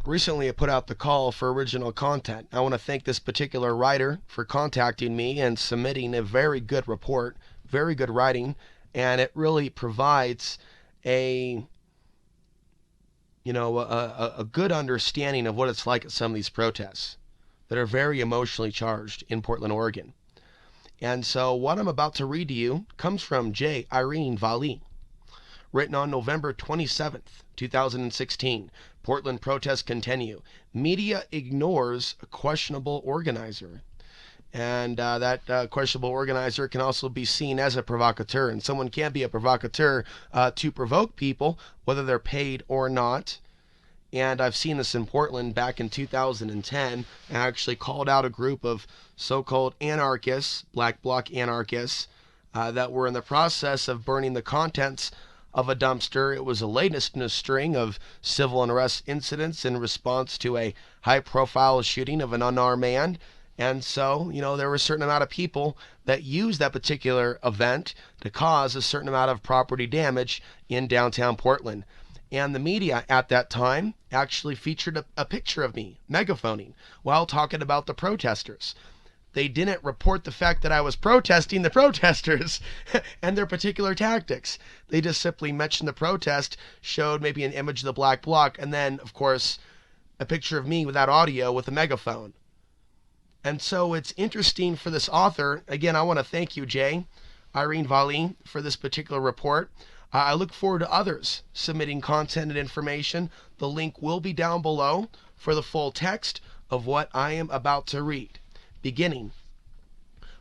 Recently, I put out the call for original content. I want to thank this particular writer for contacting me and submitting a very good report, very good writing, and it really provides a a good understanding of what it's like at some of these protests that are very emotionally charged in Portland, Oregon. And so what I'm about to read to you comes from J. Irene Valley, written on November 27th, 2016. Portland protests continue. Media ignores a questionable organizer. And that questionable organizer can also be seen as a provocateur. And someone can be a provocateur to provoke people, whether they're paid or not. And I've seen this in Portland back in 2010. I actually called out a group of so-called anarchists, black bloc anarchists, that were in the process of burning the contents of a dumpster. It was the latest in a string of civil unrest incidents in response to a high-profile shooting of an unarmed man. And so, there were a certain amount of people that used that particular event to cause a certain amount of property damage in downtown Portland. And the media at that time actually featured a picture of me megaphoning while talking about the protesters. They didn't report the fact that I was protesting the protesters and their particular tactics. They just simply mentioned the protest, showed maybe an image of the black bloc, and then, of course, a picture of me without audio with a megaphone. And so it's interesting for this author. Again, I want to thank you, Jay, Irene Valley, for this particular report. I look forward to others submitting content and information. The link will be down below for the full text of what I am about to read. Beginning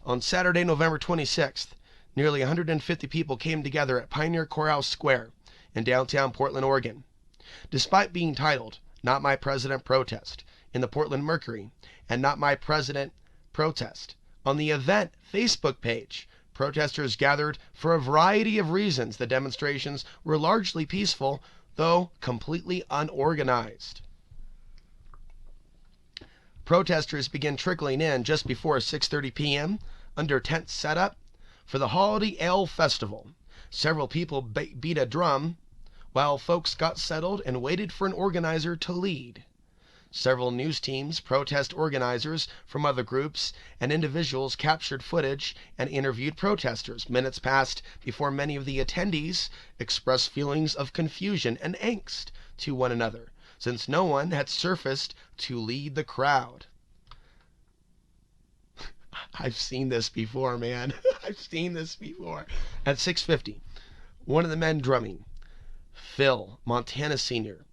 on Saturday, November 26th, nearly 150 people came together at Pioneer Courthouse Square in downtown Portland, Oregon. Despite being titled Not My President Protest in the Portland Mercury and Not My President Protest on the event Facebook page, protesters gathered for a variety of reasons. The demonstrations were largely peaceful, though completely unorganized. Protesters began trickling in just before 6:30 p.m. under tent setup for the Holiday Ale Festival. Several people beat a drum while folks got settled and waited for an organizer to lead. Several news teams, protest organizers from other groups, and individuals captured footage and interviewed protesters. Minutes passed before many of the attendees expressed feelings of confusion and angst to one another, since no one had surfaced to lead the crowd. I've seen this before, man. I've seen this before. At 6:50, one of the men drumming, Phil, Montana Sr.,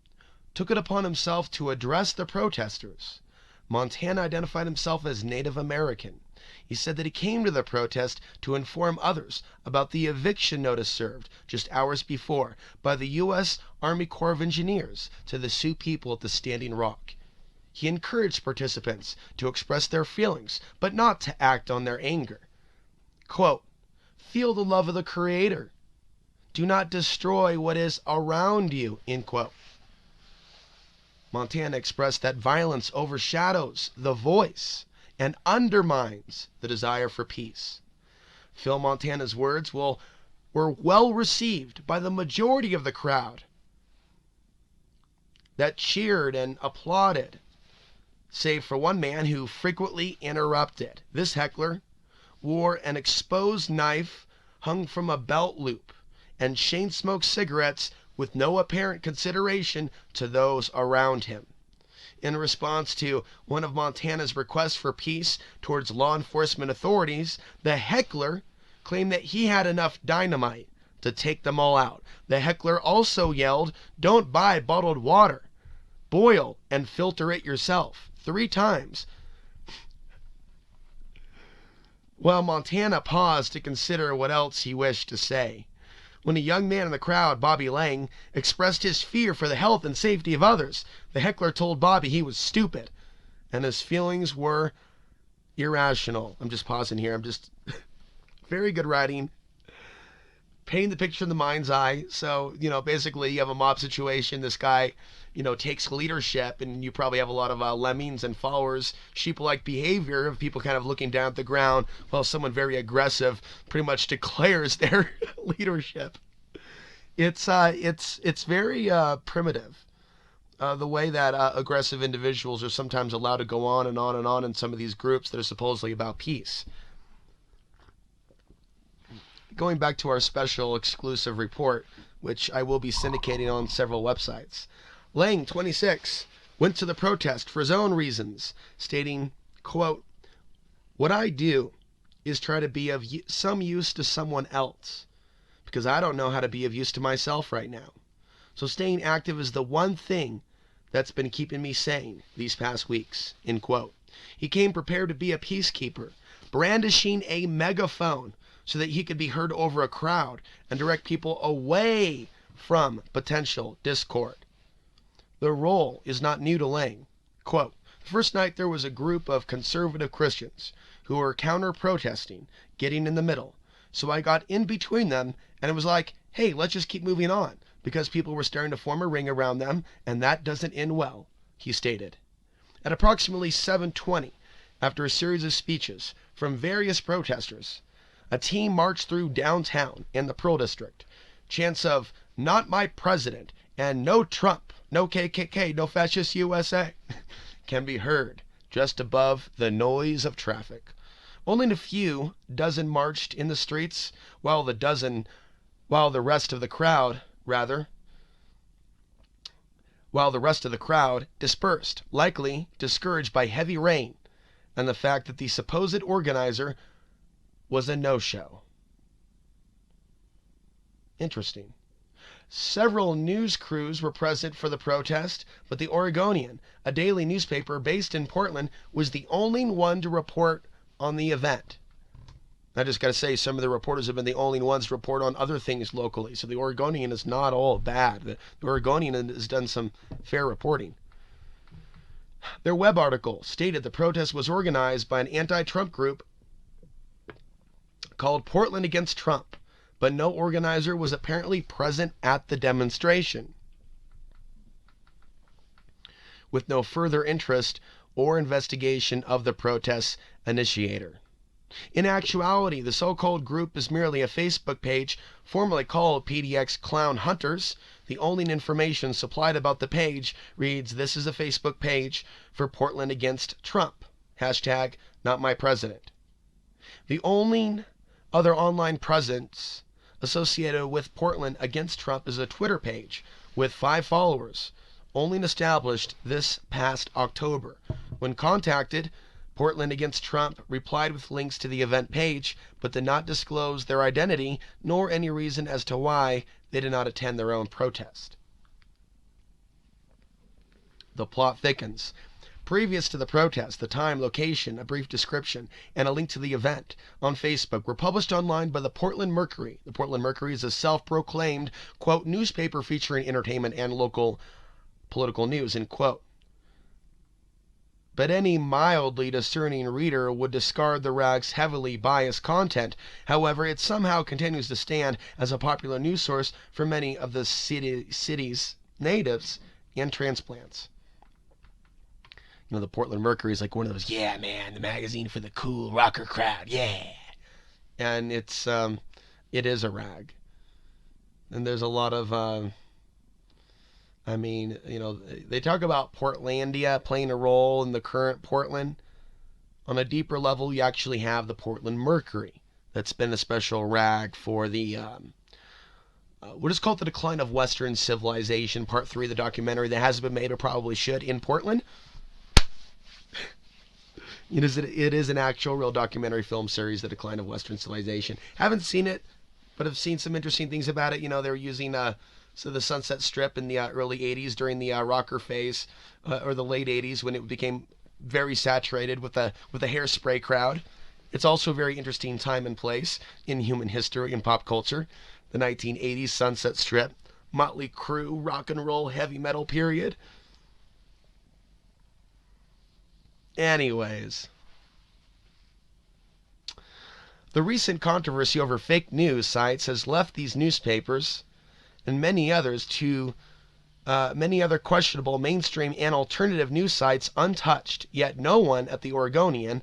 took it upon himself to address the protesters. Montana identified himself as Native American. He said that he came to the protest to inform others about the eviction notice served just hours before by the U.S. Army Corps of Engineers to the Sioux people at the Standing Rock. He encouraged participants to express their feelings, but not to act on their anger. Quote, "Feel the love of the Creator. Do not destroy what is around you," end quote. Montana expressed that violence overshadows the voice and undermines the desire for peace. Phil Montana's words were well received by the majority of the crowd that cheered and applauded, save for one man who frequently interrupted. This heckler wore an exposed knife hung from a belt loop and chain-smoked cigarettes with no apparent consideration to those around him. In response to one of Montana's requests for peace towards law enforcement authorities, the heckler claimed that he had enough dynamite to take them all out. The heckler also yelled, "Don't buy bottled water. Boil and filter it yourself," 3 times. While Montana paused to consider what else he wished to say, when a young man in the crowd, Bobby Lang, expressed his fear for the health and safety of others, the heckler told Bobby he was stupid and his feelings were irrational. I'm just pausing here. Very good writing. Painting the picture in the mind's eye. So, basically you have a mob situation. This guy, takes leadership, and you probably have a lot of lemmings and followers, sheep-like behavior of people kind of looking down at the ground while someone very aggressive pretty much declares their leadership. It's very primitive. the way that aggressive individuals are sometimes allowed to go on and on and on in some of these groups that are supposedly about peace. Going back to our special exclusive report, which I will be syndicating on several websites. Lang, 26, went to the protest for his own reasons, stating, quote, "What I do is try to be of some use to someone else, because I don't know how to be of use to myself right now. So staying active is the one thing that's been keeping me sane these past weeks," end quote. He came prepared to be a peacekeeper, brandishing a megaphone so that he could be heard over a crowd and direct people away from potential discord. The role is not new to Lang. Quote, "The first night there was a group of conservative Christians who were counter-protesting, getting in the middle. So I got in between them, and it was like, hey, let's just keep moving on, because people were starting to form a ring around them, and that doesn't end well," he stated. At approximately 7:20, after a series of speeches from various protesters, a team marched through downtown and the Pearl District. Chants of "Not my president" and "No Trump, no KKK, no fascist USA" can be heard just above the noise of traffic. Only a few dozen marched in the streets, while the rest of the crowd dispersed, likely discouraged by heavy rain and the fact that the supposed organizer was a no-show. Interesting. Several news crews were present for the protest, but the Oregonian, a daily newspaper based in Portland, was the only one to report on the event. I just got to say, some of the reporters have been the only ones to report on other things locally, so the Oregonian is not all bad. The Oregonian has done some fair reporting. Their web article stated the protest was organized by an anti-Trump group called Portland Against Trump, but no organizer was apparently present at the demonstration, with no further interest or investigation of the protest's initiator. In actuality, the so-called group is merely a Facebook page formerly called PDX Clown Hunters. The only information supplied about the page reads, "This is a Facebook page for Portland Against Trump. Hashtag not my president." The only other online presence associated with Portland Against Trump is a Twitter page with 5 followers, only established this past October. When contacted, Portland Against Trump replied with links to the event page, but did not disclose their identity nor any reason as to why they did not attend their own protest. The plot thickens. Previous to the protest, the time, location, a brief description, and a link to the event on Facebook were published online by the Portland Mercury. The Portland Mercury is a self-proclaimed, quote, newspaper featuring entertainment and local political news, end quote. But any mildly discerning reader would discard the rag's heavily biased content. However, it somehow continues to stand as a popular news source for many of the city's natives and transplants. You know, the Portland Mercury is like one of those, yeah, man, the magazine for the cool rocker crowd, yeah. And it is a rag. And there's a lot of, they talk about Portlandia playing a role in the current Portland. On a deeper level, you actually have the Portland Mercury. That's been a special rag for the, what is called The Decline of Western Civilization, Part 3 of the documentary that hasn't been made or probably should in Portland. It is an actual real documentary film series, The Decline of Western Civilization. Haven't seen it, but have seen some interesting things about it. You know, they're using the Sunset Strip in the early 80s during the rocker phase, or the late 80s when it became very saturated with a hairspray crowd. It's also a very interesting time and place in human history and pop culture. The 1980s Sunset Strip, Motley Crue, rock and roll, heavy metal period. Anyways, the recent controversy over fake news sites has left these newspapers and many other questionable mainstream and alternative news sites untouched. Yet no one at the Oregonian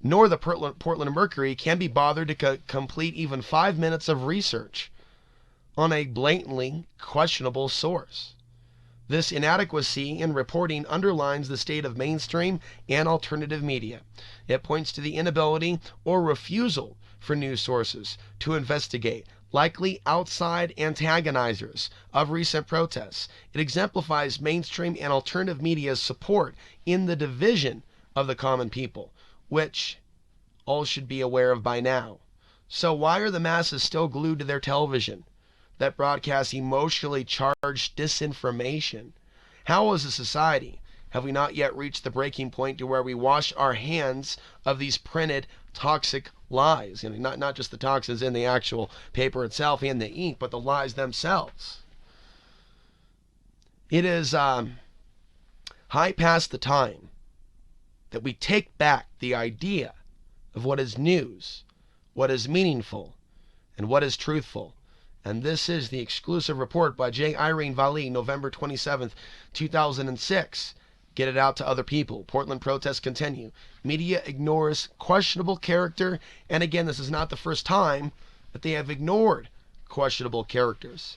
nor the Portland Mercury can be bothered to complete even 5 minutes of research on a blatantly questionable source. This inadequacy in reporting underlines the state of mainstream and alternative media. It points to the inability or refusal for news sources to investigate likely outside antagonizers of recent protests. It exemplifies mainstream and alternative media's support in the division of the common people, which all should be aware of by now. So why are the masses still glued to their television that broadcasts emotionally charged disinformation? How as a society have we not yet reached the breaking point to where we wash our hands of these printed toxic lies? Not just the toxins in the actual paper itself and the ink, but the lies themselves. It is high past the time that we take back the idea of what is news, what is meaningful, and what is truthful. And this is the exclusive report by J. Irene Vallée, November 27th, 2006. Get it out to other people. Portland protests continue. Media ignores questionable character. And again, this is not the first time that they have ignored questionable characters.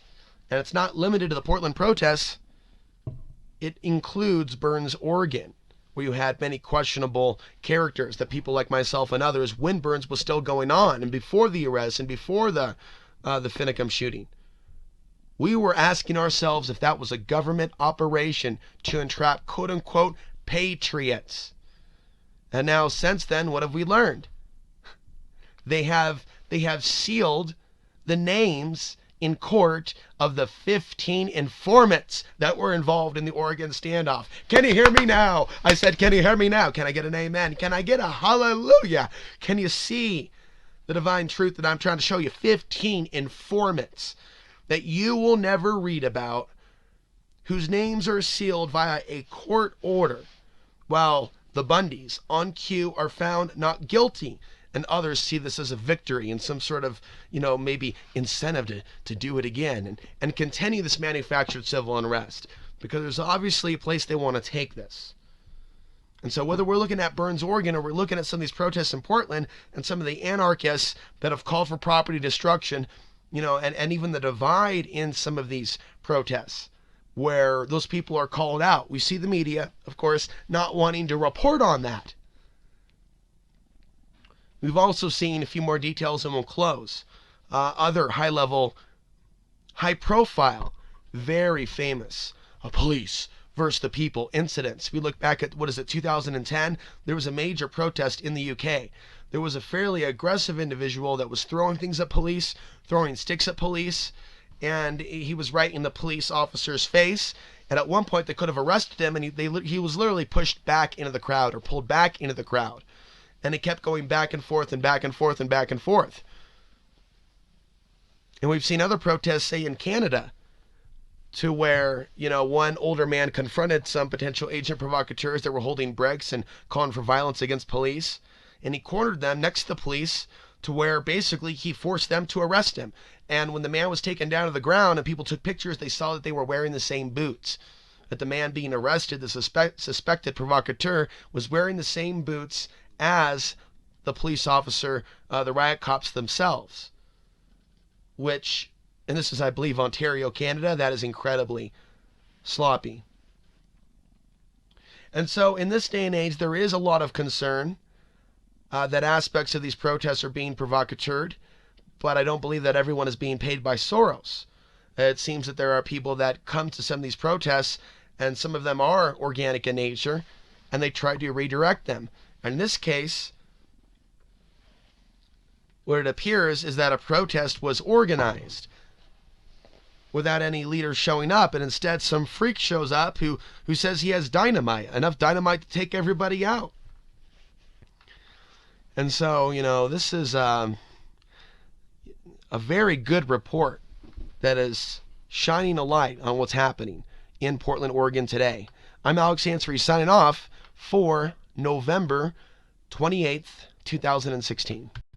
And it's not limited to the Portland protests. It includes Burns, Oregon, where you had many questionable characters that people like myself and others, when Burns was still going on and before the arrest and before the Finicum shooting, we were asking ourselves if that was a government operation to entrap quote-unquote patriots. And now since then, what have we learned? They have sealed the names in court of the 15 informants that were involved in the Oregon standoff. Can you hear me now? I said, can you hear me now? Can I get an amen? Can I get a hallelujah? Can you see the divine truth that I'm trying to show you? 15 informants that you will never read about, whose names are sealed via a court order, while the Bundys on cue are found not guilty, and others see this as a victory and some sort of, maybe incentive to do it again and continue this manufactured civil unrest, because there's obviously a place they want to take this. And so whether we're looking at Burns, Oregon, or we're looking at some of these protests in Portland and some of the anarchists that have called for property destruction, and even the divide in some of these protests where those people are called out. We see the media, of course, not wanting to report on that. We've also seen a few more details and we'll close. Other high-level, high-profile, very famous police versus the people incidents. We look back at, 2010? There was a major protest in the UK. There was a fairly aggressive individual that was throwing things at police, throwing sticks at police, and he was right in the police officer's face. And at one point they could have arrested him, and he was literally pushed back into the crowd, or pulled back into the crowd. And it kept going back and forth and back and forth and back and forth. And we've seen other protests, say in Canada, to where, one older man confronted some potential agent provocateurs that were holding bricks and calling for violence against police. And he cornered them next to the police to where basically he forced them to arrest him. And when the man was taken down to the ground and people took pictures, they saw that they were wearing the same boots. That the man being arrested, the suspected provocateur, was wearing the same boots as the police officer, the riot cops themselves. Which, and this is, I believe, Ontario, Canada, that is incredibly sloppy. And so in this day and age, there is a lot of concern that aspects of these protests are being provocateured, but I don't believe that everyone is being paid by Soros. It seems that there are people that come to some of these protests, and some of them are organic in nature, and they try to redirect them. And in this case, what it appears is that a protest was organized without any leaders showing up, and instead some freak shows up who says he has dynamite, enough dynamite to take everybody out. And so, this is a very good report that is shining a light on what's happening in Portland, Oregon today. I'm Alex Hansfree signing off for November 28th, 2016.